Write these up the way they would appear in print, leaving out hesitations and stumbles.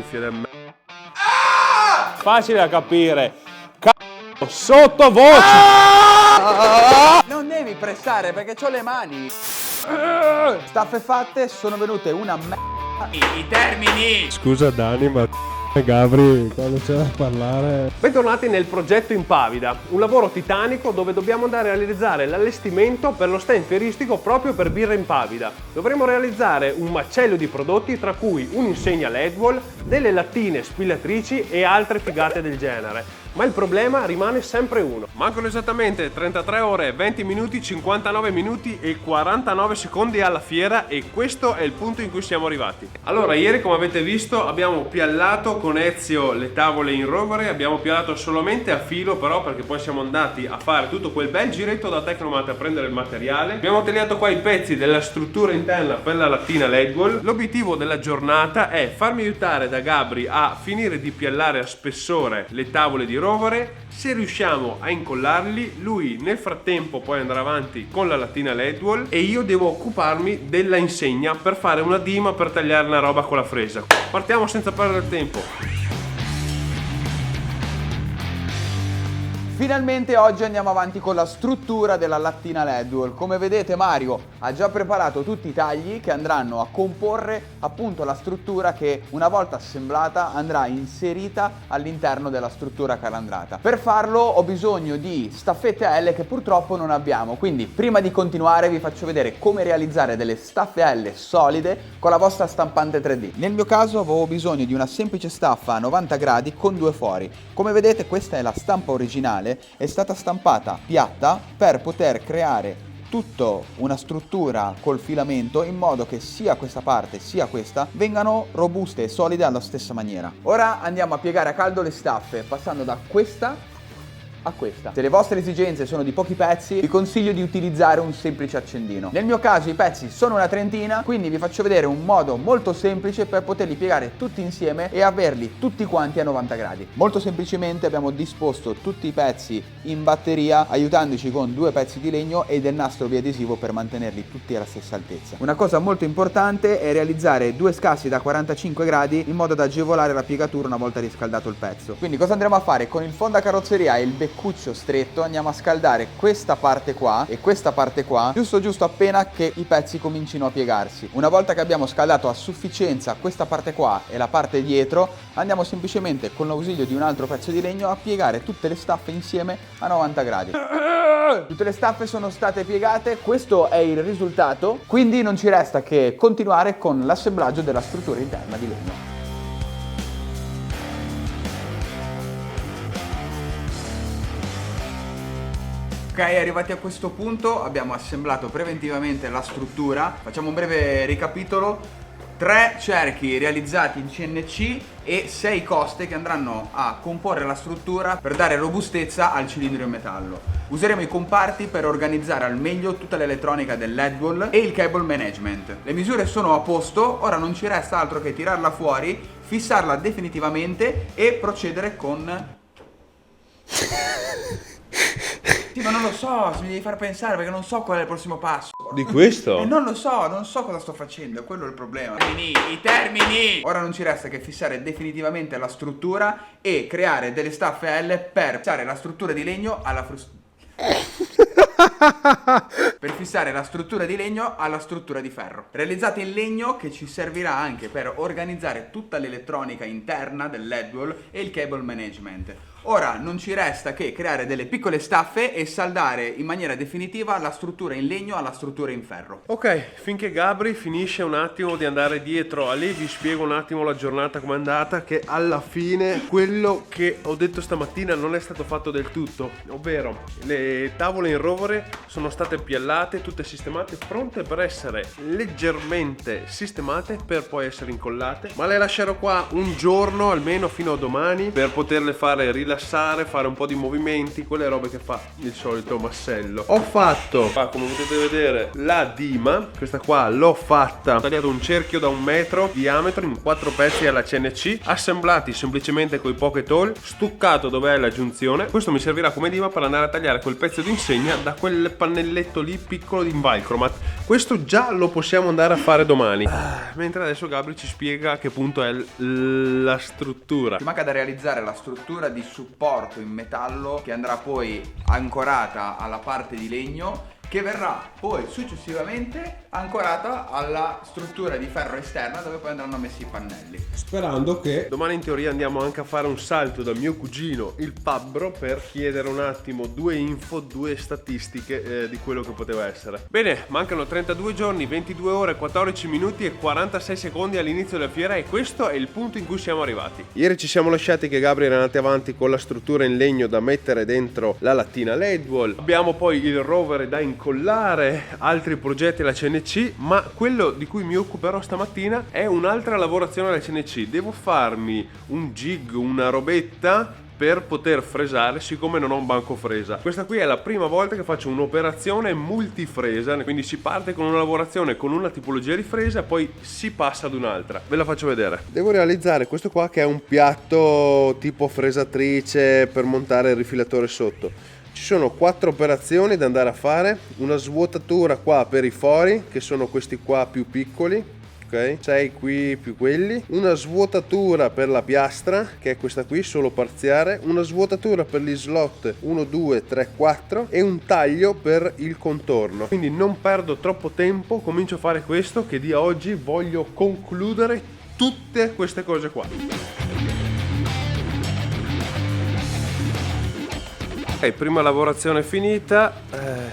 cuffia del Facile da capire. Sottovoce. Non devi pressare perché c'ho le mani. Staffe fatte, sono venute una I termini. Scusa Dani, ma Gabri, quando c'è da parlare... Bentornati nel progetto Impavida, un lavoro titanico dove dobbiamo andare a realizzare l'allestimento per lo stand fieristico proprio per Birra Impavida. Dovremo realizzare un macello di prodotti tra cui un'insegna LED wall, delle lattine spillatrici e altre figate del genere. Ma il problema rimane sempre uno. Mancano esattamente 33 ore, 20 minuti, 59 minuti e 49 secondi alla fiera e questo è il punto in cui siamo arrivati. Allora, ieri come avete visto abbiamo piallato con Ezio le tavole in rovere, abbiamo piallato solamente a filo però perché poi siamo andati a fare tutto quel bel giretto da Tecnomat a prendere il materiale. Abbiamo tagliato qua i pezzi della struttura interna per la lattina LED wall. L'obiettivo della giornata è farmi aiutare da Gabri a finire di piallare a spessore le tavole di rovere. Se riusciamo a incollarli, lui nel frattempo poi andrà avanti con la lattina LED wall e io devo occuparmi della insegna per fare una dima per tagliare la roba con la fresa. Partiamo senza perdere tempo. Finalmente oggi andiamo avanti con la struttura della lattina LED wall. Come vedete Mario ha già preparato tutti i tagli che andranno a comporre appunto la struttura che una volta assemblata andrà inserita all'interno della struttura calandrata. Per farlo ho bisogno di staffette L che purtroppo non abbiamo, quindi prima di continuare vi faccio vedere come realizzare delle staffe L solide con la vostra stampante 3D. Nel mio caso avevo bisogno di una semplice staffa a 90 gradi con due fori. Come vedete questa è la stampa originale, è stata stampata piatta per poter creare tutta una struttura col filamento in modo che sia questa parte sia questa vengano robuste e solide alla stessa maniera. Ora andiamo a piegare a caldo le staffe passando da questa a questa. Se le vostre esigenze sono di pochi pezzi, vi consiglio di utilizzare un semplice accendino. Nel mio caso i pezzi sono una trentina, quindi vi faccio vedere un modo molto semplice per poterli piegare tutti insieme e averli tutti quanti a 90 gradi. Molto semplicemente abbiamo disposto tutti i pezzi in batteria, aiutandoci con due pezzi di legno e del nastro biadesivo per mantenerli tutti alla stessa altezza. Una cosa molto importante è realizzare due scassi da 45 gradi in modo da agevolare la piegatura una volta riscaldato il pezzo. Quindi cosa andremo a fare? Con il fondacarrozzeria e il beccuccio stretto andiamo a scaldare questa parte qua e questa parte qua giusto appena che i pezzi comincino a piegarsi. Una volta che abbiamo scaldato a sufficienza questa parte qua e la parte dietro andiamo semplicemente con l'ausilio di un altro pezzo di legno a piegare tutte le staffe insieme a 90 gradi. Tutte le staffe sono state piegate, questo è il risultato, quindi non ci resta che continuare con l'assemblaggio della struttura interna di legno. Ok, arrivati a questo punto abbiamo assemblato preventivamente la struttura. Facciamo un breve ricapitolo: 3 cerchi realizzati in CNC e 6 coste che andranno a comporre la struttura per dare robustezza al cilindro in metallo. Useremo i comparti per organizzare al meglio tutta l'elettronica del LED wall e il cable management. Le misure sono a posto, ora non ci resta altro che tirarla fuori, fissarla definitivamente e procedere con... Sì, ma non lo so, mi devi far pensare perché non so qual è il prossimo passo. Di questo? Non lo so, non so cosa sto facendo, quello è il problema. I termini! Ora non ci resta che fissare definitivamente la struttura e creare delle staffe L per fissare la struttura di legno alla per fissare la struttura di legno alla struttura di ferro, realizzate in legno, che ci servirà anche per organizzare tutta l'elettronica interna del LED wall e il cable management. Ora non ci resta che creare delle piccole staffe e saldare in maniera definitiva la struttura in legno alla struttura in ferro. Ok, finché Gabri finisce un attimo di andare dietro a lei, vi spiego un attimo la giornata com'è andata, che alla fine quello che ho detto stamattina non è stato fatto del tutto, ovvero le tavole in rovere sono state piallate, tutte sistemate, pronte per essere leggermente sistemate per poi essere incollate, ma le lascerò qua un giorno almeno fino a domani per poterle fare rilassare rilassare, fare un po' di movimenti, quelle robe che fa il solito massello. Ho fatto qua, come potete vedere, la dima. Questa qua l'ho fatta, ho tagliato un cerchio da 1 metro di diametro in 4 pezzi alla CNC, assemblati semplicemente con i pocket hole, stuccato dove è la giunzione. Questo mi servirà come dima per andare a tagliare quel pezzo di insegna da quel pannelletto lì piccolo di Invalchromat. Questo già lo possiamo andare a fare domani, mentre adesso Gabri ci spiega a che punto è la struttura. Ci manca da realizzare la struttura di supporto in metallo che andrà poi ancorata alla parte di legno, che verrà poi successivamente ancorata alla struttura di ferro esterna dove poi andranno messi i pannelli. Sperando che domani in teoria andiamo anche a fare un salto da mio cugino il Pabbro per chiedere un attimo 2 info, 2 statistiche di quello che poteva essere. Bene, mancano 32 giorni, 22 ore, 14 minuti e 46 secondi all'inizio della fiera, e questo è il punto in cui siamo arrivati. Ieri ci siamo lasciati che Gabri era andato avanti con la struttura in legno da mettere dentro la lattina LED wall. Abbiamo poi il rover da incollare, altri progetti alla CNC, ma quello di cui mi occuperò stamattina è un'altra lavorazione alla CNC. Devo farmi un jig, una robetta per poter fresare, siccome non ho un banco fresa. Questa qui è la prima volta che faccio un'operazione multifresa, quindi si parte con una lavorazione con una tipologia di fresa, poi si passa ad un'altra. Ve la faccio vedere. Devo realizzare questo qua, che è un piatto tipo fresatrice per montare il rifilatore sotto. Ci sono 4 operazioni da andare a fare: una svuotatura qua per i fori, che sono questi qua più piccoli, ok, 6 qui più quelli, una svuotatura per la piastra, che è questa qui, solo parziale, una svuotatura per gli slot 1, 2, 3, 4 e un taglio per il contorno. Quindi non perdo troppo tempo, comincio a fare questo, che di oggi voglio concludere tutte queste cose qua. Ok, prima lavorazione finita,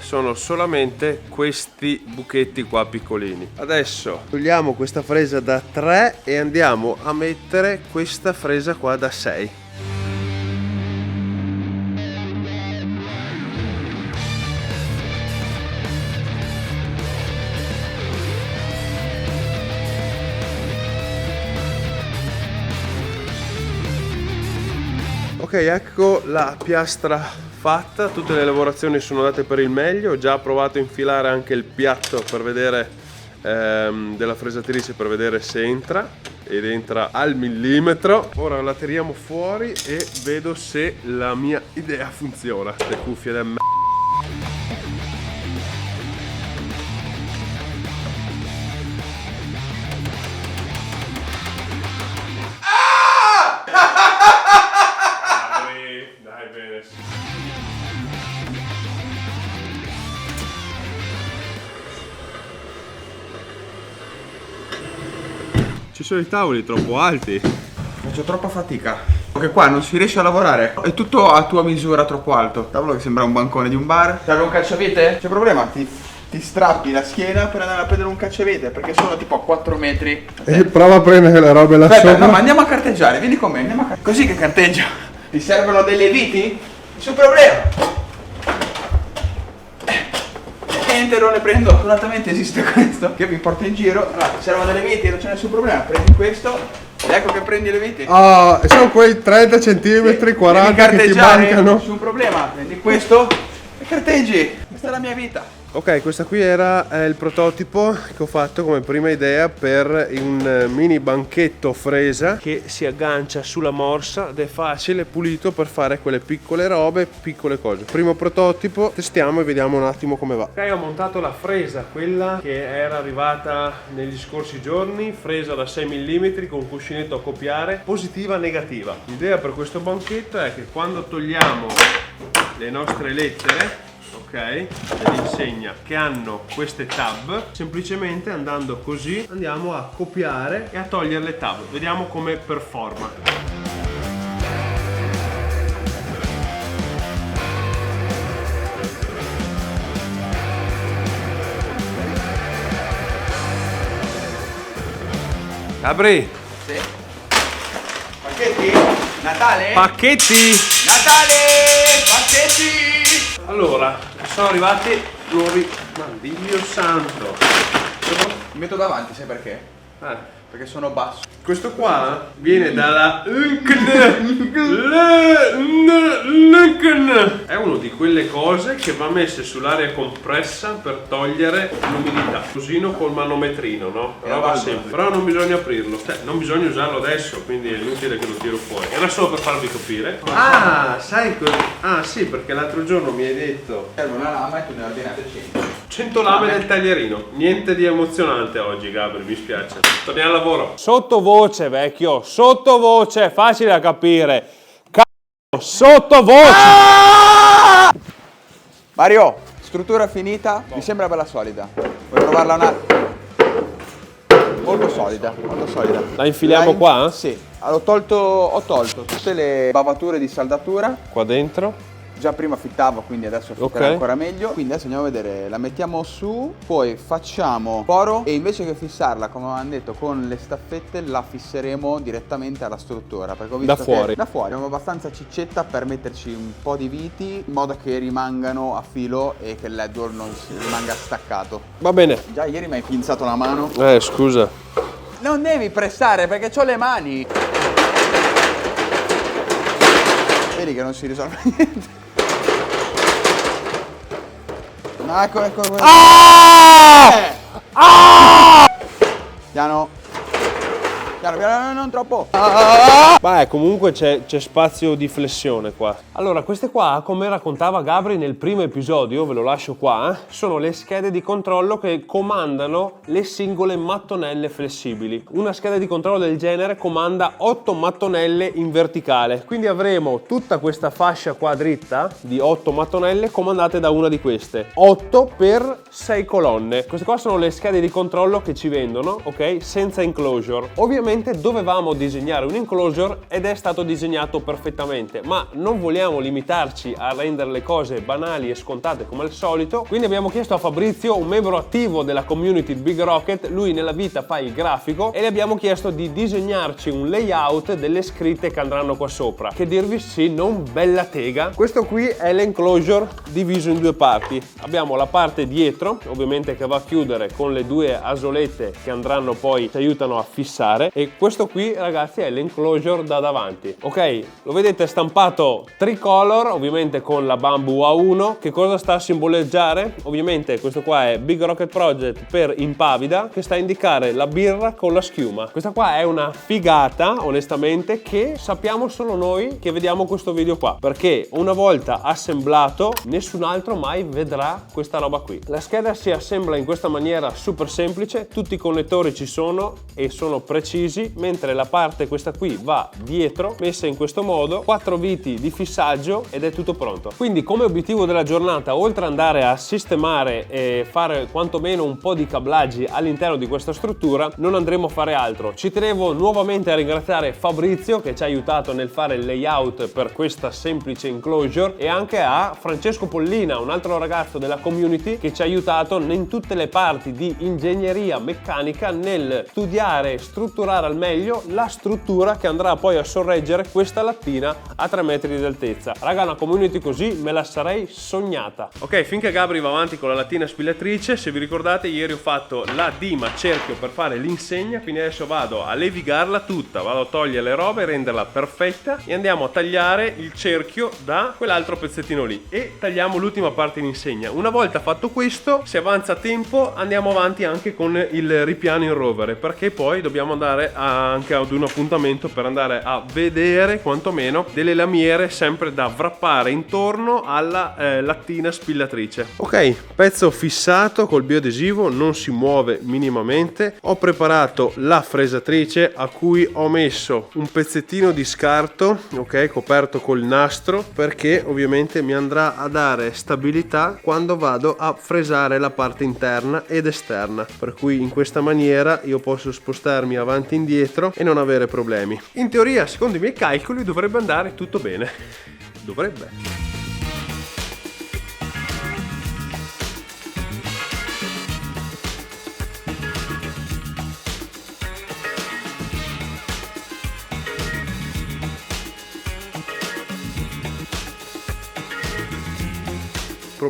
sono solamente questi buchetti qua piccolini. Adesso togliamo questa fresa da 3 e andiamo a mettere questa fresa qua da 6. Ok, ecco la piastra fatta, tutte le lavorazioni sono andate per il meglio. Ho già provato a infilare anche il piatto per vedere della fresatrice, per vedere se entra, ed entra al millimetro. Ora la tiriamo fuori e vedo se la mia idea funziona. Le cuffie da me. Dai, bene. Ci sono i tavoli troppo alti. Faccio troppa fatica. Perché qua non si riesce a lavorare. È tutto a tua misura, troppo alto. Tavolo che sembra un bancone di un bar. Serve un cacciavite? C'è problema? Ti strappi la schiena per andare a prendere un cacciavite, perché sono tipo a 4 metri. E prova a prendere le robe là Aspetta, sopra. no, ma andiamo a carteggiare, vieni con me, così che carteggio. Ti servono delle viti? Nessun problema. Niente, non ne prendo. Fortunatamente esiste questo che mi porta in giro. Allora, ti servono delle viti, non c'è nessun problema. Prendi questo ed ecco che prendi le viti. Ah, e sono quei 30 cm, 40 che ti mancano. Nessun problema, prendi questo e carteggi. Questa è la mia vita. Ok, questa qui era il prototipo che ho fatto come prima idea per un mini banchetto fresa che si aggancia sulla morsa ed è facile, pulito per fare quelle piccole robe, piccole cose. Primo prototipo, testiamo e vediamo un attimo come va. Ok, ho montato la fresa, quella che era arrivata negli scorsi giorni, fresa da 6 mm con cuscinetto a copiare, positiva, negativa. L'idea per questo banchetto è che quando togliamo le nostre lettere, ok, dell'insegna, che hanno queste tab, semplicemente andando così andiamo a copiare e a togliere le tab. Vediamo come performa. Gabri, Sì. Pacchetti? Natale? pacchetti! Natale! Pacchetti! Allora, sono arrivati nuovi. Ma Dio santo! Mi metto davanti, sai perché? perché sono basso. Questo qua viene dalla è uno di quelle cose che va messe sull'aria compressa per togliere l'umidità. Cosino col manometrino, no? Però va sempre. Però non bisogna aprirlo. Cioè, non bisogna usarlo adesso, quindi è inutile che lo tiro fuori. Era solo per farvi capire. Ah, sai cosa? Ah sì, perché l'altro giorno mi hai detto Serve una lama e tu ne hai ordinate 100. 100 lame nel taglierino. Niente di emozionante oggi, Gabri, mi spiace. Torniamo al lavoro. Sottovoce, vecchio. Sottovoce, facile da capire. Sottovoce. Mario, struttura finita, mi sembra bella solida. Vuoi provarla un attimo? Molto solida, molto solida. La infiliamo qua? Sì. Allora, ho tolto tutte le bavature di saldatura. Qua dentro. Già prima fittavo, quindi adesso fitterà ancora meglio. Quindi adesso andiamo a vedere, la mettiamo su, poi facciamo foro e invece che fissarla, come avevamo detto, con le staffette, la fisseremo direttamente alla struttura. Perché ho visto da fuori. Da fuori. Abbiamo abbastanza ciccetta per metterci un po' di viti, in modo che rimangano a filo e che il LED non si rimanga staccato. Va bene. Già ieri mi hai pinzato la mano. Scusa. Non devi pressare perché c'ho le mani. Vedi che non si risolve niente. Ecco. Piano, non troppo. Beh, comunque c'è spazio di flessione qua. Allora, queste qua, come raccontava Gabri nel primo episodio, ve lo lascio qua, sono le schede di controllo che comandano le singole mattonelle flessibili. Una scheda di controllo del genere comanda 8 mattonelle in verticale, quindi avremo tutta questa fascia qua dritta di 8 mattonelle comandate da una di queste. 8 per 6 colonne. Queste qua sono le schede di controllo che ci vendono, ok? Senza enclosure. Ovviamente dovevamo disegnare un enclosure ed è stato disegnato perfettamente, ma non vogliamo limitarci a rendere le cose banali e scontate come al solito, quindi abbiamo chiesto a Fabrizio, un membro attivo della community Big Rocket, lui nella vita fa il grafico, e le abbiamo chiesto di disegnarci un layout delle scritte che andranno qua sopra. Che dirvi, sì, non bella tega. Questo qui è l'enclosure diviso in due parti. Abbiamo la parte dietro, ovviamente, che va a chiudere con le due asolette che andranno poi, ci aiutano a fissare, e questo qui, ragazzi, è l'enclosure da davanti. Ok, lo vedete stampato tricolor, ovviamente con la bamboo A1. Che cosa sta a simboleggiare? Ovviamente questo qua è Big Rocket Project per Impavida, che sta a indicare la birra con la schiuma. Questa qua è una figata, onestamente, che sappiamo solo noi che vediamo questo video qua, perché una volta assemblato nessun altro mai vedrà questa roba qui. La scheda si assembla in questa maniera super semplice, tutti i connettori ci sono e sono precisi, mentre la parte questa qui va dietro, messa in questo modo, 4 viti di fissaggio ed è tutto pronto. Quindi come obiettivo della giornata, oltre ad andare a sistemare e fare quantomeno un po' di cablaggi all'interno di questa struttura, non andremo a fare altro. Ci tenevo nuovamente a ringraziare Fabrizio che ci ha aiutato nel fare il layout per questa semplice enclosure, e anche a Francesco Pollina, un altro ragazzo della community, che ci ha aiutato in tutte le parti di ingegneria meccanica nel studiare e strutturare al meglio la struttura che andrà poi a sorreggere questa lattina a 3 metri di altezza. Raga, una community così me la sarei sognata. Ok, finché Gabri va avanti con la lattina spillatrice, se vi ricordate ieri ho fatto la dima cerchio per fare l'insegna, quindi adesso vado a levigarla tutta, vado a togliere le robe, renderla perfetta e andiamo a tagliare il cerchio da quell'altro pezzettino lì e tagliamo l'ultima parte in insegna. Una volta fatto questo, se avanza tempo, andiamo avanti anche con il ripiano in rovere, perché poi dobbiamo andare anche ad un appuntamento per andare a vedere quantomeno delle lamiere sempre da wrappare intorno alla lattina spillatrice. Ok, pezzo fissato col bioadesivo, non si muove minimamente. Ho preparato la fresatrice a cui ho messo un pezzettino di scarto, ok, coperto col nastro, perché ovviamente mi andrà a dare stabilità quando vado a fresare la parte interna ed esterna, per cui in questa maniera io posso spostarmi avanti e indietro e non avere problemi. In teoria, secondo i miei calcoli, dovrebbe andare tutto bene. Dovrebbe.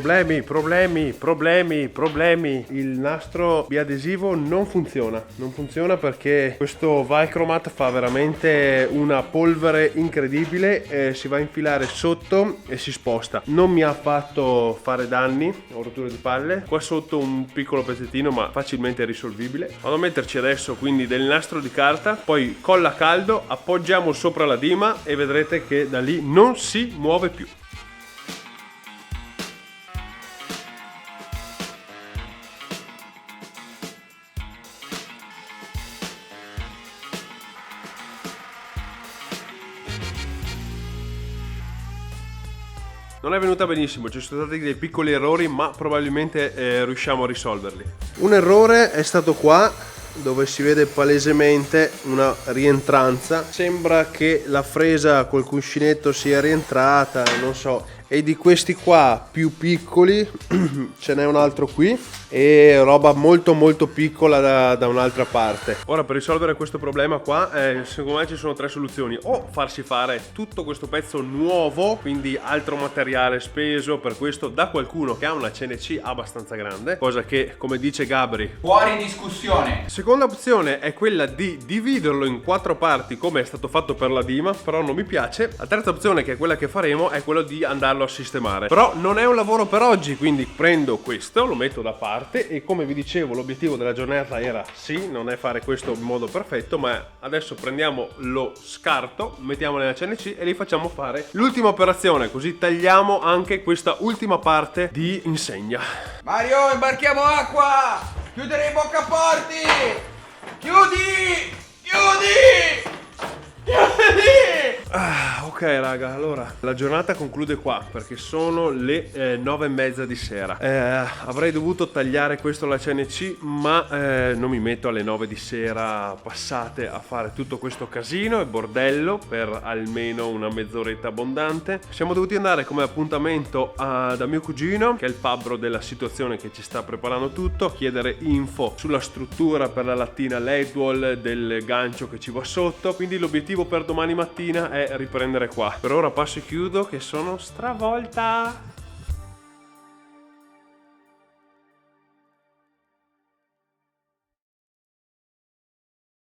problemi. Il nastro biadesivo non funziona perché questo Vicromat fa veramente una polvere incredibile, si va a infilare sotto e si sposta. Non mi ha fatto fare danni o rotture di palle. Qua sotto un piccolo pezzettino ma facilmente risolvibile. Vado a metterci adesso quindi del nastro di carta, poi colla a caldo, appoggiamo sopra la dima e vedrete che da lì non si muove più. Non è venuta benissimo, ci sono stati dei piccoli errori, ma probabilmente riusciamo a risolverli. Un errore è stato qua, dove si vede palesemente una rientranza. Sembra che la fresa col cuscinetto sia rientrata, non so. E di questi qua più piccoli ce n'è un altro qui e roba molto piccola da un'altra parte. Ora, per risolvere questo problema qua secondo me ci sono tre soluzioni: o farsi fare tutto questo pezzo nuovo, quindi altro materiale speso per questo da qualcuno che ha una CNC abbastanza grande, cosa che, come dice Gabri, Fuori discussione. seconda opzione è quella di dividerlo in 4 parti come è stato fatto per la Dima, però non mi piace. La terza opzione, che è quella che faremo, è quello di andarlo a sistemare, però non è un lavoro per oggi, quindi prendo questo, lo metto da parte e, come vi dicevo, l'obiettivo della giornata era sì, non è fare questo in modo perfetto, ma adesso prendiamo lo scarto, mettiamo nella CNC e li facciamo fare l'ultima operazione, così tagliamo anche questa ultima parte di insegna. Mario, imbarchiamo acqua! Chiudere i boccaporti! Chiudi! Ok raga, allora la giornata conclude qua perché sono le 9:30 di sera. Avrei dovuto tagliare questo alla CNC, ma non mi metto alle 9 di sera passate a fare tutto questo casino e bordello per almeno una mezz'oretta abbondante. Siamo dovuti andare come appuntamento da mio cugino, che è il fabbro della situazione, che ci sta preparando tutto, chiedere info sulla struttura per la lattina LED-wall, del gancio che ci va sotto. Quindi l'obiettivo per domani mattina è riprendere qua. Per ora passo e chiudo che sono stravolta.